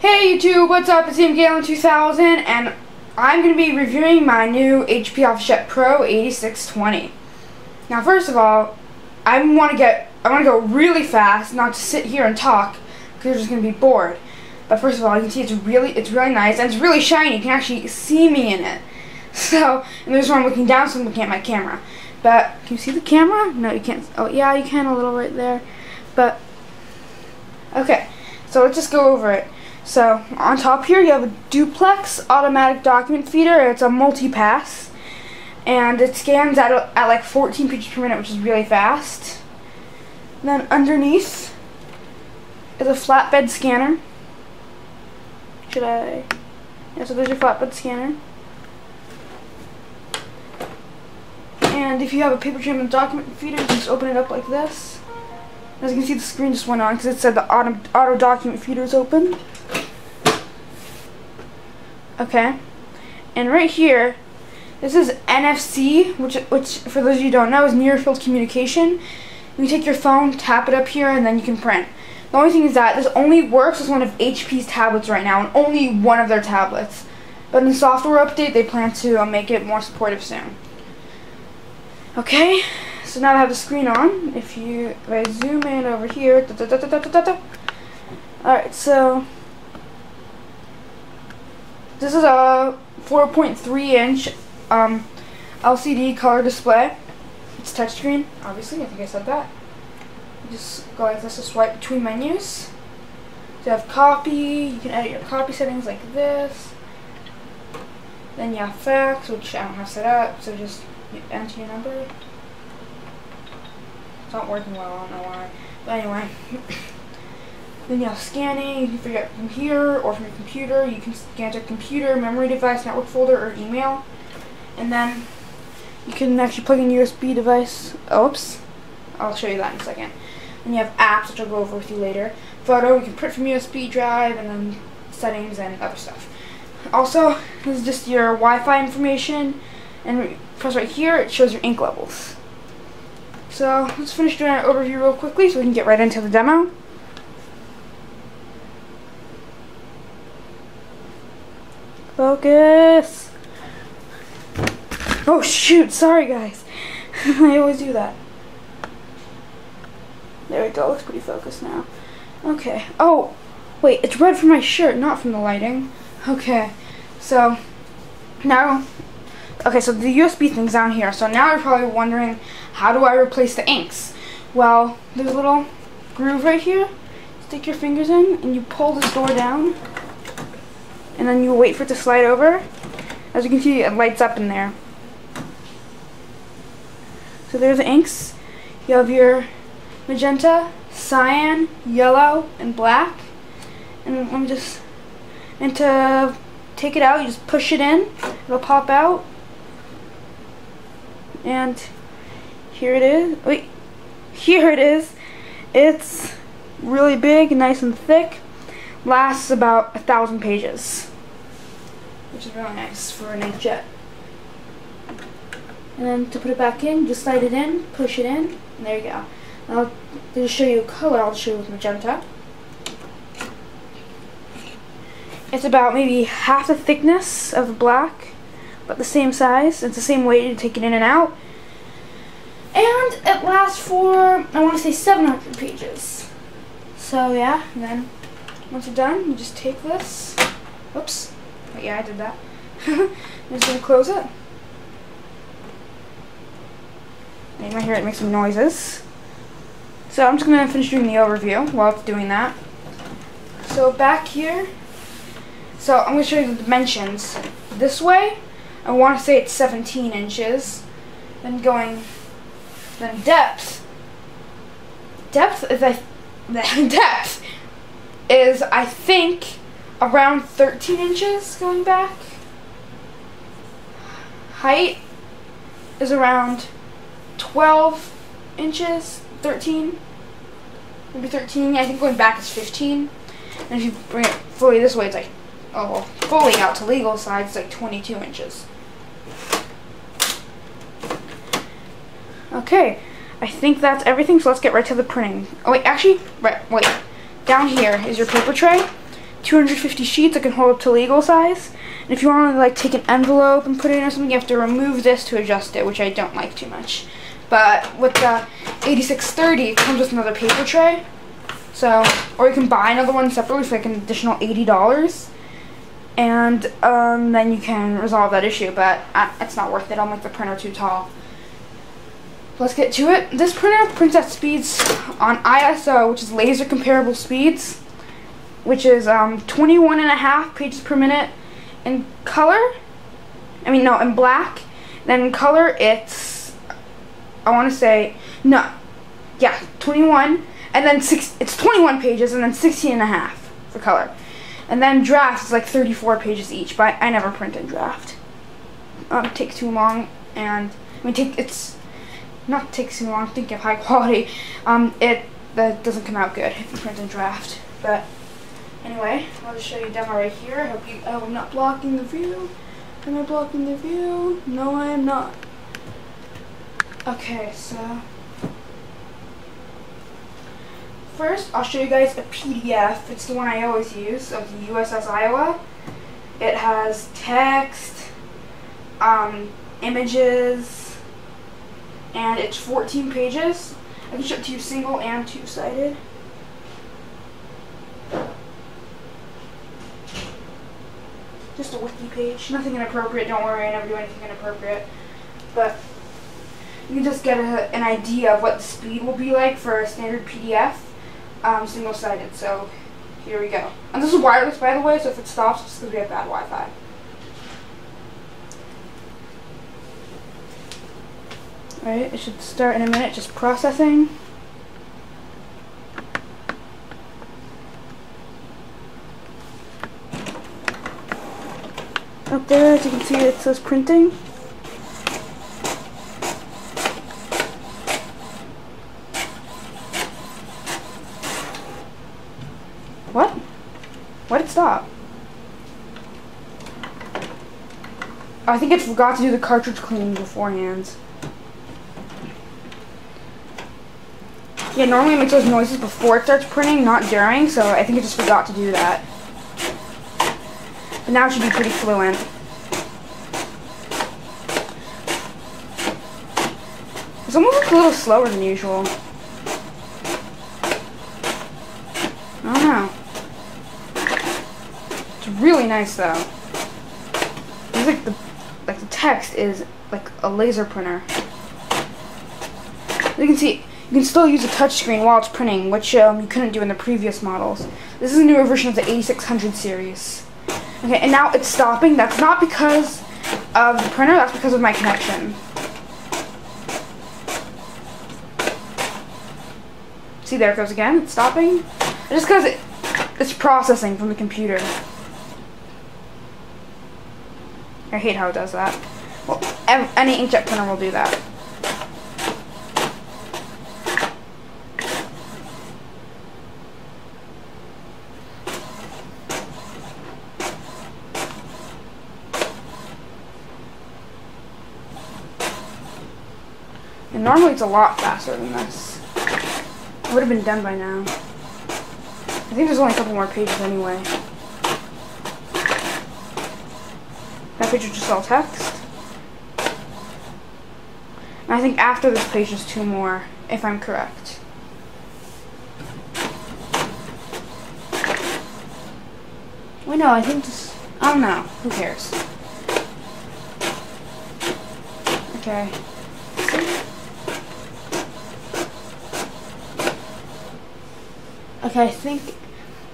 Hey YouTube, what's up? It's Galen2000 and I'm going to be reviewing my new HP Officejet Pro 8620. Now first of all, I want to go really fast, not to sit here and talk because you're just going to be bored. But first of all, you can see it's really nice and it's really shiny. You can actually see me in it. So, and this is where I'm looking down, so I'm looking at my camera. But can you see the camera? No, you can't. Oh yeah, you can a little right there. But okay, so let's just go over it. So on top here you have a Duplex automatic document feeder. It's a multi-pass, and it scans at like 14 pages per minute, which is really fast. And then underneath is a flatbed scanner. Yeah, so there's your flatbed scanner. And if you have a paper tray and document feeder, you can just open it up like this. As you can see, the screen just went on because it said the auto document feeder is open. Okay, and right here, this is NFC, which for those of you who don't know is near field communication. You can take your phone, tap it up here, and then you can print. The only thing is that this only works with one of HP's tablets right now, and only one of their tablets. But in the software update, they plan to make it more supportive soon. Okay, so now I have the screen on. If I zoom in over here, alright, so this is a 4.3-inch LCD color display. It's touchscreen, obviously. I think I said that. You just go like this to swipe between menus. So you have copy. You can edit your copy settings like this. Then you have fax, which I don't have set up. So just enter your number. It's not working well. I don't know why. But anyway. Then you have scanning. You can figure out from here or from your computer. You can scan to computer, memory device, network folder, or email. And then you can actually plug in a USB device. Oops. I'll show you that in a second. And you have apps, which I'll go over with you later. Photo, you can print from USB drive, and then settings and other stuff. Also, this is just your Wi-Fi information. And press right here, it shows your ink levels. So let's finish doing our overview real quickly so we can get right into the demo. Focus! Oh shoot, sorry guys. I always do that. There we go, looks pretty focused now. Okay, oh, wait, it's red from my shirt, not from the lighting. Okay, so now, okay, so the USB thing's down here. So now you're probably wondering, how do I replace the inks? Well, there's a little groove right here. Stick your fingers in and you pull this door down. And then you wait for it to slide over. As you can see, it lights up in there. So there's the inks. You have your magenta, cyan, yellow, and black. And let me just, and to take it out, you just push it in. It'll pop out. And here it is. Wait, here it is. It's really big, nice and thick. Lasts about 1,000 pages, which is really nice for an inkjet. And then to put it back in, just slide it in, push it in, and there you go. Now to show you a color, I'll show you with magenta. It's about maybe half the thickness of the black, but the same size. It's the same weight to take it in and out. And it lasts for, I want to say, 700 pages. So yeah, and then once you're done, you just take this. Oops. Oh, yeah, I did that. I'm just going to close it. And you might hear it make some noises. So I'm just going to finish doing the overview while it's doing that. So back here, so I'm going to show you the dimensions. This way, I want to say it's 17 inches. Then depth. Depth is I think around 13 inches going back. Height is around 12 inches, 13, maybe 13. I think going back is 15. And if you bring it fully this way, it's like, oh, well, fully out to legal side, it's like 22 inches. Okay, I think that's everything, so let's get right to the printing. Oh wait, actually, wait. Down here is your paper tray. 250 sheets. It can hold up to legal size. And if you want to like take an envelope and put it in or something, you have to remove this to adjust it, which I don't like too much. But with the 8630, it comes with another paper tray. So, or you can buy another one separately for like an additional $80. And then you can resolve that issue, but it's not worth it. I'll make the printer too tall. Let's get to it. This printer prints at speeds on ISO, which is laser comparable speeds, which is 21.5 pages per minute. In color, in black. Then in color, it's, I want to say, 21, and then it's 21 pages, and then 16.5 for color. And then draft is like 34 pages each, but I never print in draft. It takes too long, and it's not takes too long. Think of high quality. That doesn't come out good if you print in draft. But anyway, I'll just show you a demo right here. I hope I'm not blocking the view. Am I blocking the view? No, I am not. Okay, so first, I'll show you guys a PDF. It's the one I always use, of the USS Iowa. It has text, images, and it's 14 pages. I can show it to you single and two-sided. Just a wiki page. Nothing inappropriate, don't worry, I never do anything inappropriate. But you can just get an idea of what the speed will be like for a standard PDF. Single-sided, so here we go. And this is wireless, by the way, so if it stops, it's because we have bad Wi-Fi. Alright, it should start in a minute, just processing. Up there, as you can see, it says printing. What? Why did it stop? I think it forgot to do the cartridge cleaning beforehand. Yeah, normally it makes those noises before it starts printing, not during, so I think it just forgot to do that. But now it should be pretty fluent. It's almost like a little slower than usual. I don't know. It's really nice though. It's like the text is like a laser printer. You can see, you can still use a touchscreen while it's printing, which you couldn't do in the previous models. This is a newer version of the 8600 series. Okay, and now it's stopping. That's not because of the printer, that's because of my connection. See, there it goes again, it's stopping. Just because it's processing from the computer. I hate how it does that. Well, any inkjet printer will do that. And normally it's a lot faster than this. It would have been done by now. I think there's only a couple more pages anyway. That page is just all text. And I think after this page is two more, if I'm correct. Wait, no, I think this, I don't know. Who cares? Okay. Okay, I think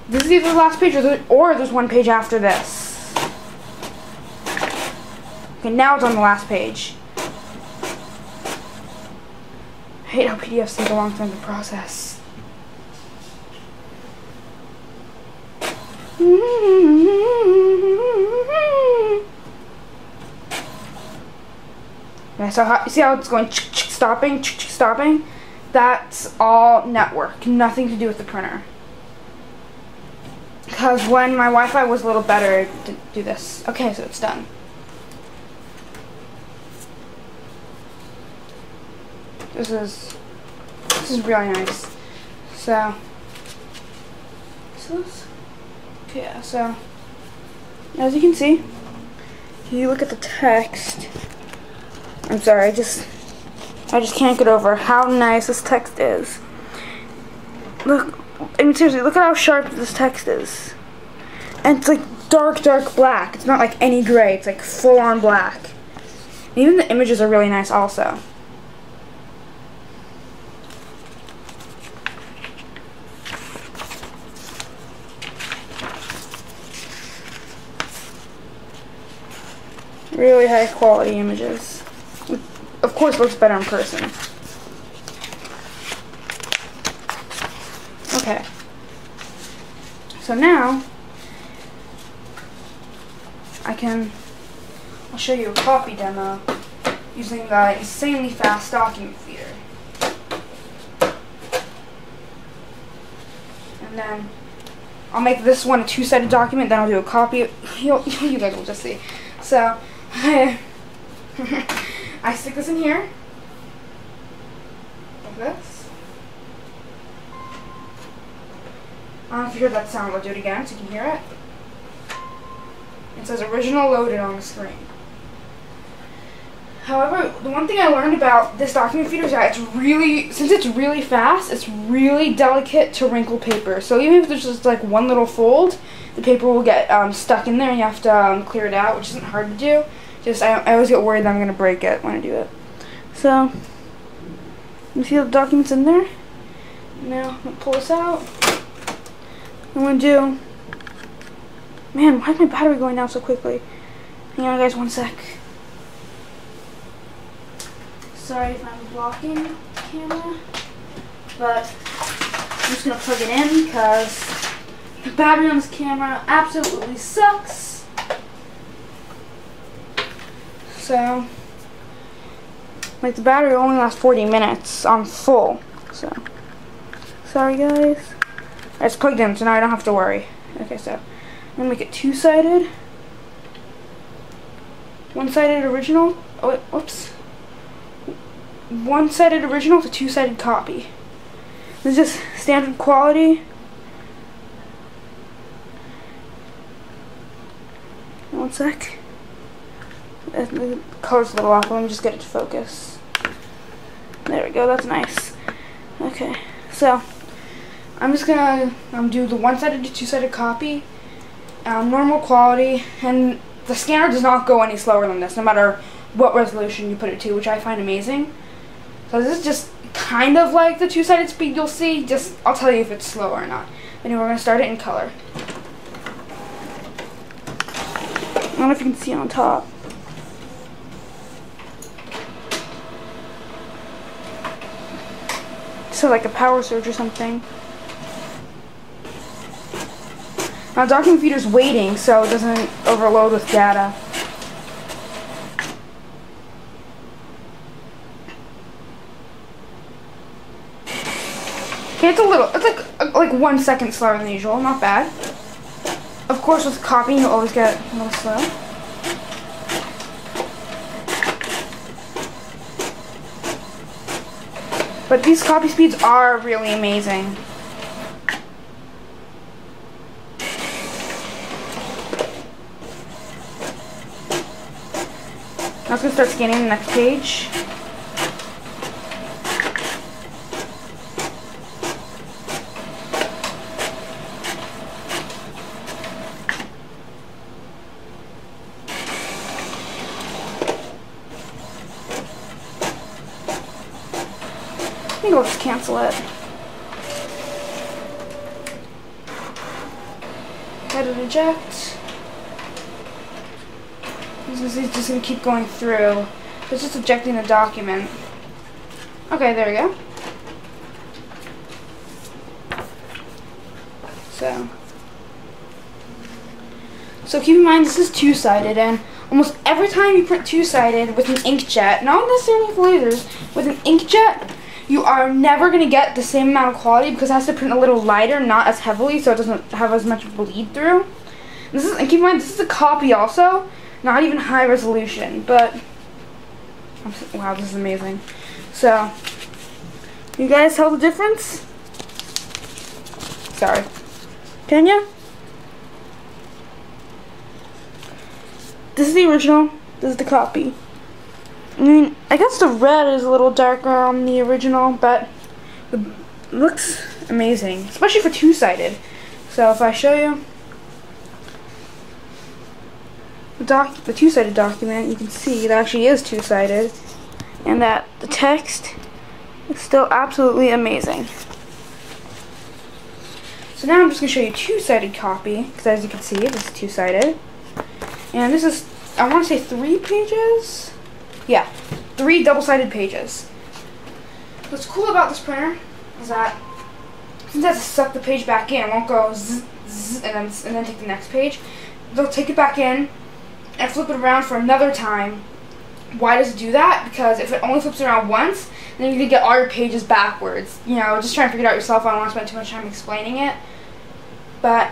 this is either the last page or there's one page after this. Okay, now it's on the last page. I hate how PDFs take a long time to process. Okay, so see how it's going stopping, stopping? That's all network, nothing to do with the printer. Because when my Wi-Fi was a little better, it didn't do this. Okay, so it's done. This is really nice. So Okay, so as you can see, if you look at the text, I'm sorry, I just can't get over how nice this text is. Look, I mean seriously, look at how sharp this text is. And it's like dark black. It's not like any gray, it's like full on black. And even the images are really nice also. Really high quality images. Of course, looks better in person. Okay. So now, I'll show you a copy demo using the insanely fast document feeder. And then I'll make this one a two-sided document, then I'll do a copy. You guys will just see. So, I stick this in here, like this. I don't know if you heard that sound, I'll do it again so you can hear it. It says original loaded on the screen. However, the one thing I learned about this document feeder is that since it's really fast, it's really delicate to wrinkle paper. So even if there's just like one little fold, the paper will get stuck in there and you have to clear it out, which isn't hard to do. Just I always get worried that I'm going to break it when I do it. So, you see the documents in there? Now, I'm going to pull this out. I'm going to do... Man, why is my battery going down so quickly? Hang on guys, one sec. Sorry if I'm blocking the camera, but I'm just going to plug it in because the battery on this camera absolutely sucks. So, like the battery only lasts 40 minutes on full. So, sorry guys. It's plugged in, so now I don't have to worry. Okay, so I'm gonna make it two-sided. One-sided original. Oh, wait, whoops. One-sided original to two-sided copy. This is just standard quality. One sec. The color's a little off. Let me just get it to focus. There we go. That's nice. Okay, so I'm just gonna do the one-sided to two-sided copy, normal quality, and the scanner does not go any slower than this, no matter what resolution you put it to, which I find amazing. So this is just kind of like the two-sided speed you'll see. Just I'll tell you if it's slow or not. Anyway, we're gonna start it in color. I don't know if you can see on top. So like a power surge or something. Now document feeder's waiting so it doesn't overload with data. Okay, it's like 1 second slower than usual, not bad. Of course with copying you always get a little slow. But these copy speeds are really amazing. Now it's going to start scanning the next page. I think I'll just cancel it. Edit eject. This is just going to keep going through. It's just ejecting the document. Okay, there we go. So keep in mind this is two-sided, and almost every time you print two-sided with an inkjet, not necessarily with lasers, with an inkjet, you are never going to get the same amount of quality because it has to print a little lighter, not as heavily, so it doesn't have as much bleed through. And keep in mind, this is a copy also, not even high resolution, but wow, this is amazing. So, you guys tell the difference? Sorry. Can ya? this is the original. This is the copy. I mean, I guess the red is a little darker on the original, but it looks amazing, especially for two-sided. So if I show you the two-sided document, you can see it actually is two-sided, and that the text is still absolutely amazing. So now I'm just going to show you a two-sided copy, because as you can see, this is two-sided. And this is, I want to say 3 pages? Yeah, 3 double-sided pages. What's cool about this printer is that since it has to suck the page back in, it won't go zzz, zzz, and then take the next page. They'll take it back in and flip it around for another time. Why does it do that? Because if it only flips around once, then you're going to get all your pages backwards. You know, just try and figure it out yourself. I don't want to spend too much time explaining it. But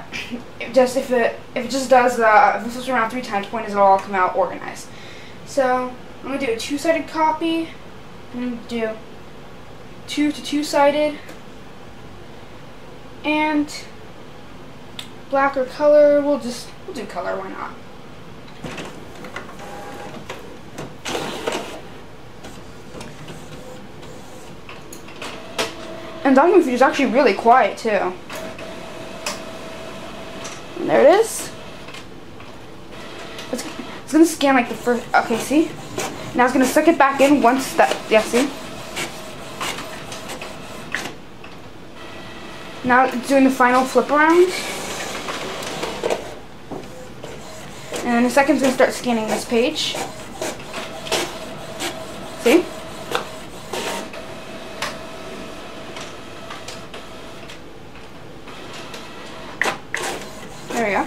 if it just does if it flips around 3 times, point is it'll all come out organized. So I'm going to do a two-sided copy. I'm going to do 2 to 2-sided. And black or color, we'll do color, why not? And document feed is actually really quiet too. And there it is. It's gonna scan like the first. Okay, see? Now it's gonna suck it back in once that. Yeah, see? Now it's doing the final flip around. And in a second it's gonna start scanning this page. See? There we go.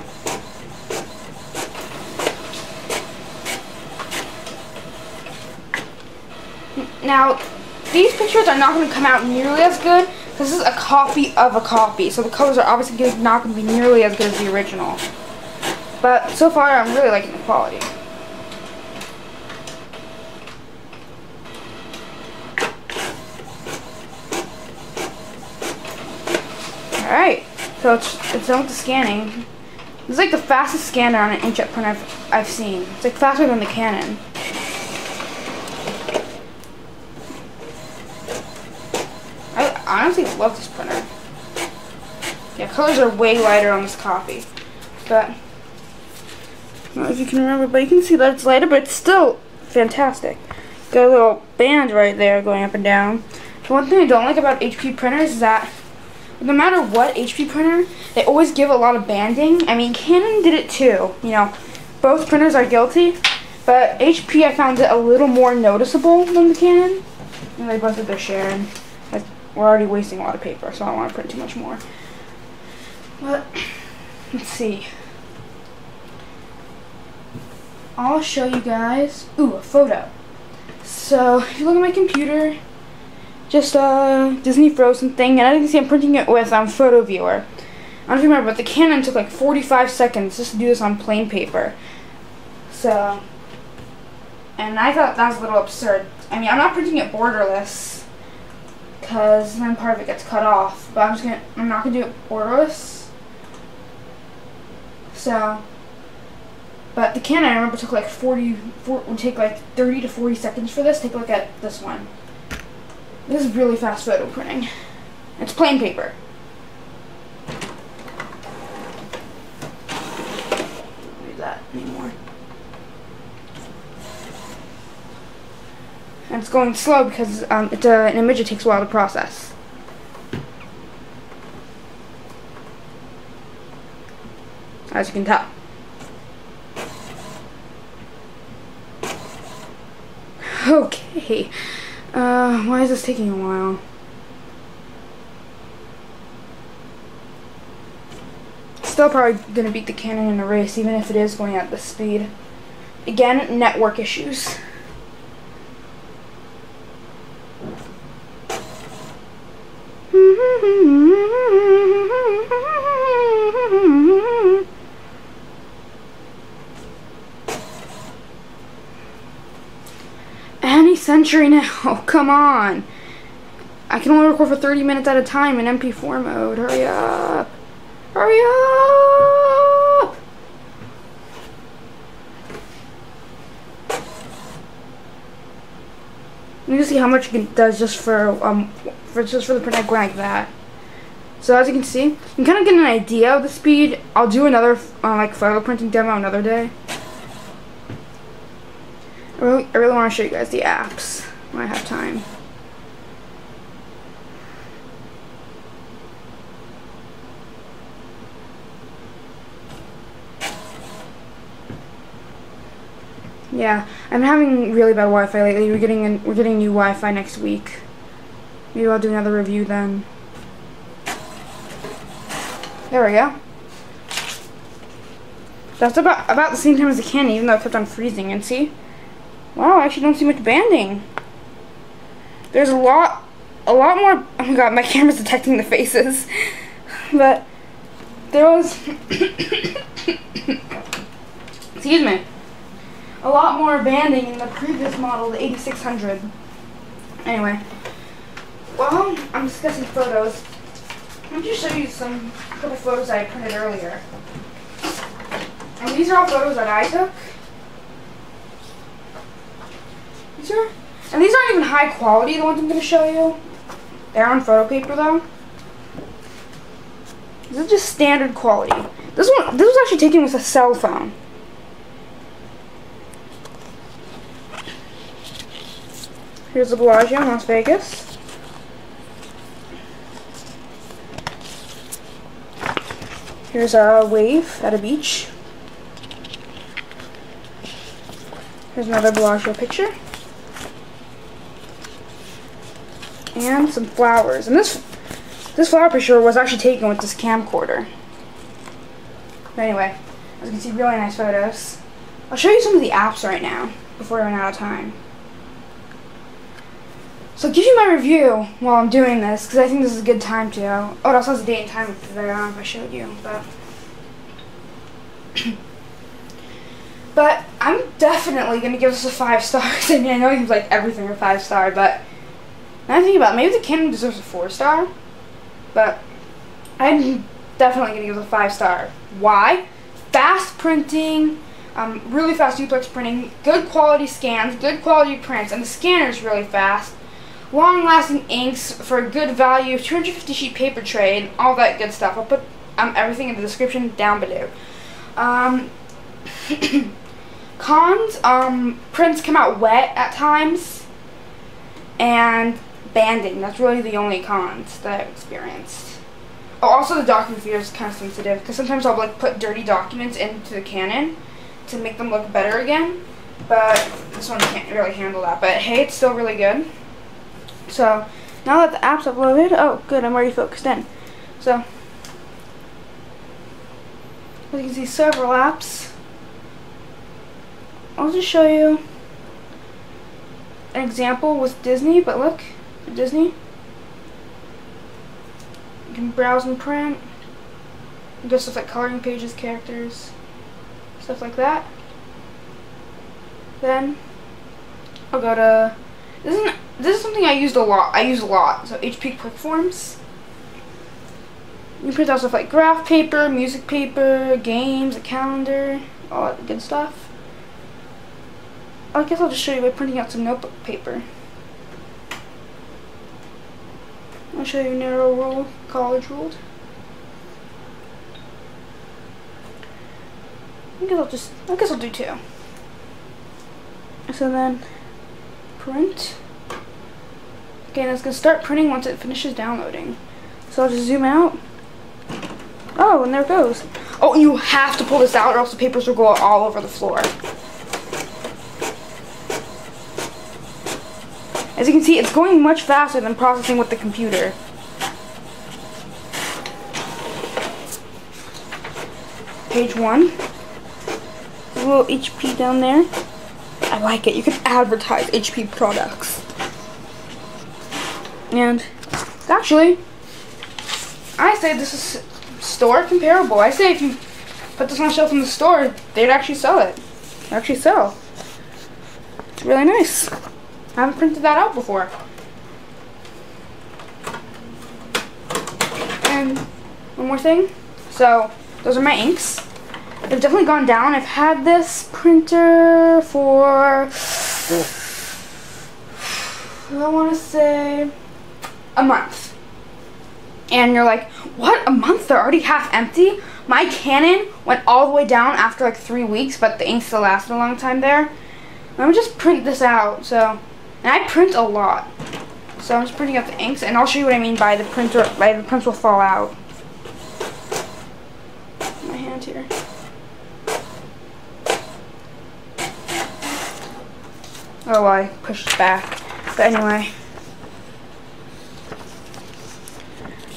Now, these pictures are not going to come out nearly as good because this is a copy of a copy, so the colors are obviously not going to be nearly as good as the original. But so far, I'm really liking the quality. Alright, so it's done with the scanning. This is like the fastest scanner on an inkjet printer I've seen. It's like faster than the Canon. I honestly love this printer. Yeah, colors are way lighter on this copy. But, I don't know if you can remember, but you can see that it's lighter, but it's still fantastic. Got a little band right there going up and down. The one thing I don't like about HP printers is that no matter what HP printer, they always give a lot of banding. I mean, Canon did it too. You know, both printers are guilty, but HP I found it a little more noticeable than the Canon. And they both did their share, and we're already wasting a lot of paper, so I don't want to print too much more. But, let's see. I'll show you guys, a photo. So, if you look at my computer, just a Disney Frozen thing, and as you can see I'm printing it with Photo Viewer. I don't know if you remember, but the Canon took like 45 seconds just to do this on plain paper. So, and I thought that was a little absurd. I mean, I'm not printing it borderless, because then part of it gets cut off, but I'm not gonna do it borderless. So, but the Canon I remember took like would take like 30 to 40 seconds for this. Take a look at this one. This is really fast photo printing. It's plain paper. Don't do that anymore. And it's going slow because it's an image that takes a while to process. As you can tell. Okay. Why is this taking a while? Still probably gonna beat the Canon in a race, even if it is going at this speed. Again, network issues. Any century now, come on. I can only record for 30 minutes at a time in MP4 mode. Hurry up. Hurry up. can see how much it does just for the printer going like that. So as you can see, you can kind of get an idea of the speed. I'll do another like photo printing demo another day. I really want to show you guys the apps when I have time. Yeah, I'm having really bad Wi-Fi lately. We're getting new Wi-Fi next week. Maybe I'll do another review then. There we go. That's about the same time as the cannon, even though it kept on freezing. And see, wow, I actually don't see much banding. There's a lot more. Oh my god, my camera's detecting the faces. But there was, excuse me, a lot more banding in the previous model, the 8600. Anyway, while I'm discussing photos, let me just show you a couple photos I printed earlier. And these are all photos that I took. And these aren't even high quality, the ones I'm going to show you. They're on photo paper though. This is just standard quality. This was actually taken with a cell phone. Here's the Bellagio in Las Vegas. Here's a wave at a beach. Here's another Bellagio picture. And some flowers. And this flower picture was actually taken with this camcorder. But anyway, as you can see, really nice photos. I'll show you some of the apps right now before I run out of time. So I'll give you my review while I'm doing this, because I think this is a good time to. Oh, it also has a date and time if I showed you, but I'm definitely going to give this a 5 stars. I mean, I know you like everything a 5-star, but now I think about it, maybe the Canon deserves a 4-star, but I'm definitely going to give it a 5-star. Why? Fast printing, really fast duplex printing, good quality scans, good quality prints, and the scanner is really fast. Long-lasting inks for a good value, 250 sheet paper tray, and all that good stuff. I'll put everything in the description down below. Cons, prints come out wet at times, and banding. That's really the only cons that I've experienced. Oh, also the document feeder is kind of sensitive, because sometimes I'll like put dirty documents into the Canon to make them look better again, but this one can't really handle that. But hey, it's still really good. So, now that the app's uploaded, oh good, I'm already focused in. So, as you can see, several apps. I'll just show you an example with Disney, but look, Disney. You can browse and print. You got stuff like coloring pages, characters, stuff like that. Then, I'll go to, this is something I use a lot. So HP Quick Forms. You can print out stuff like graph paper, music paper, games, a calendar, all that good stuff. I guess I'll just show you by printing out some notebook paper. I'll show you narrow rule, college ruled. I guess I'll do 2. So then, print. Okay, and it's going to start printing once it finishes downloading. So I'll just zoom out. Oh, and there it goes. Oh, you have to pull this out or else the papers will go all over the floor. As you can see, it's going much faster than processing with the computer. Page 1. A little HP down there. I like it. You can advertise HP products. And actually, I say this is store comparable. I say if you put this on a shelf in the store, they'd actually sell it. They actually sell. It's really nice. I haven't printed that out before. And one more thing. So those are my inks. They've definitely gone down. I've had this printer for I want to say a month. And you're like, what? A month? They're already half empty? My Canon went all the way down after like 3 weeks, but the ink still lasted a long time there. Let me just print this out. So, and I print a lot. So I'm just printing out the inks, and I'll show you what I mean by the printer. By the prints will fall out. My hand here. Oh, well, I pushed it back. But anyway.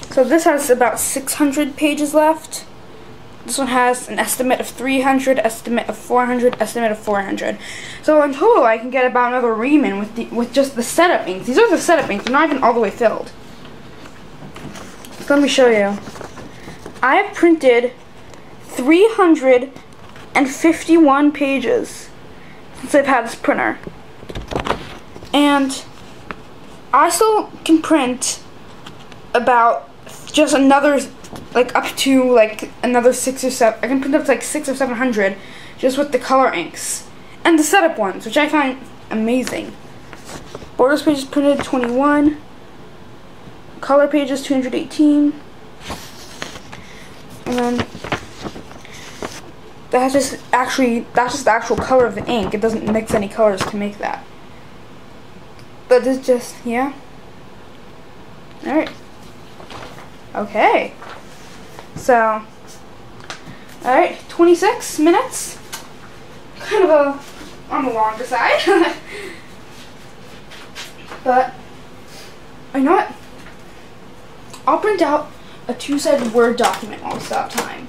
So this has about 600 pages left. This one has an estimate of 300, estimate of 400, estimate of 400. So in total, I can get about another ream in with just the setup inks. These are the setup inks. They're not even all the way filled. So let me show you. I have printed 351 pages since I've had this printer. And I still can print about just another, like up to like another 6 or 7. I can print up to like 600 or 700 just with the color inks and the setup ones, which I find amazing. Borders pages printed 21, color pages 218, and then that's just the actual color of the ink. It doesn't mix any colors to make that. But this just, yeah. Alright. Okay. So, alright, 26 minutes. Kind of on the longer side. But, you know what? I'll print out a 2-sided Word document while we still have time.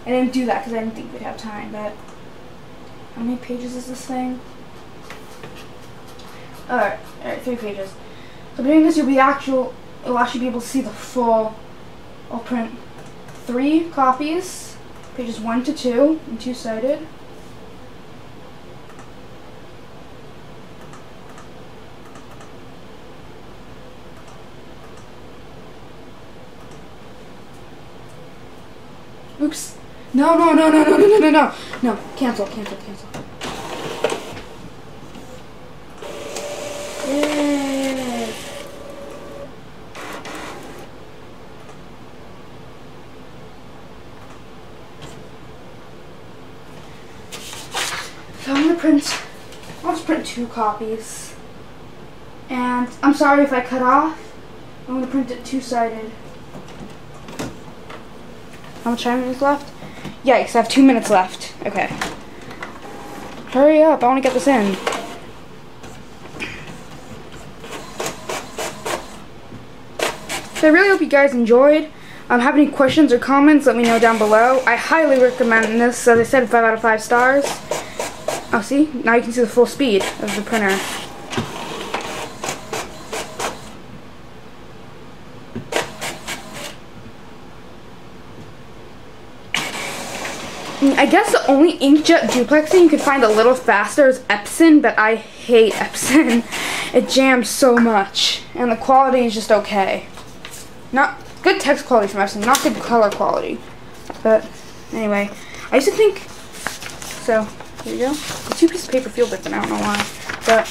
I didn't do that because I didn't think we'd have time, but how many pages is this thing? Alright, 3 pages. So doing this, you'll actually be able to see the full. I'll print 3 copies, pages 1 to 2, and 2-sided. Oops. No, cancel. Yay. So I'm gonna I'll just print 2 copies. And I'm sorry if I cut off. I'm gonna print it 2-sided. How much time is left? Yikes, I have 2 minutes left. Okay. Hurry up, I wanna get this in. So I really hope you guys enjoyed. Have any questions or comments, let me know down below. I highly recommend this. As I said, 5 out of 5 stars. Oh, see? Now you can see the full speed of the printer. I guess the only inkjet duplexing you could find a little faster is Epson, but I hate Epson. It jams so much, and the quality is just okay. Not good text quality from Epson, not good color quality. But anyway, I used to think. So here you go. The 2 pieces of paper feel different. I don't know why, but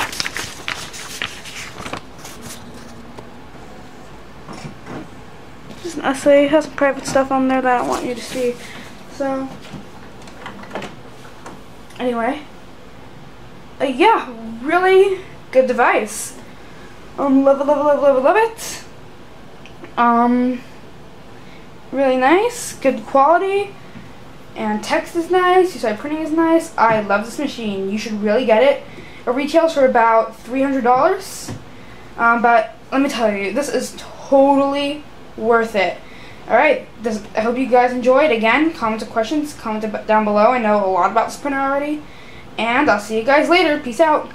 just an essay. It has some private stuff on there that I don't want you to see. So. Anyway, yeah, really good device. Love it. Really nice, good quality, and text is nice. Two-sided printing is nice. I love this machine. You should really get it. It retails for about $300. But let me tell you, this is totally worth it. Alright, I hope you guys enjoyed. Again, comment or questions, comment down below. I know a lot about this printer already. And I'll see you guys later. Peace out.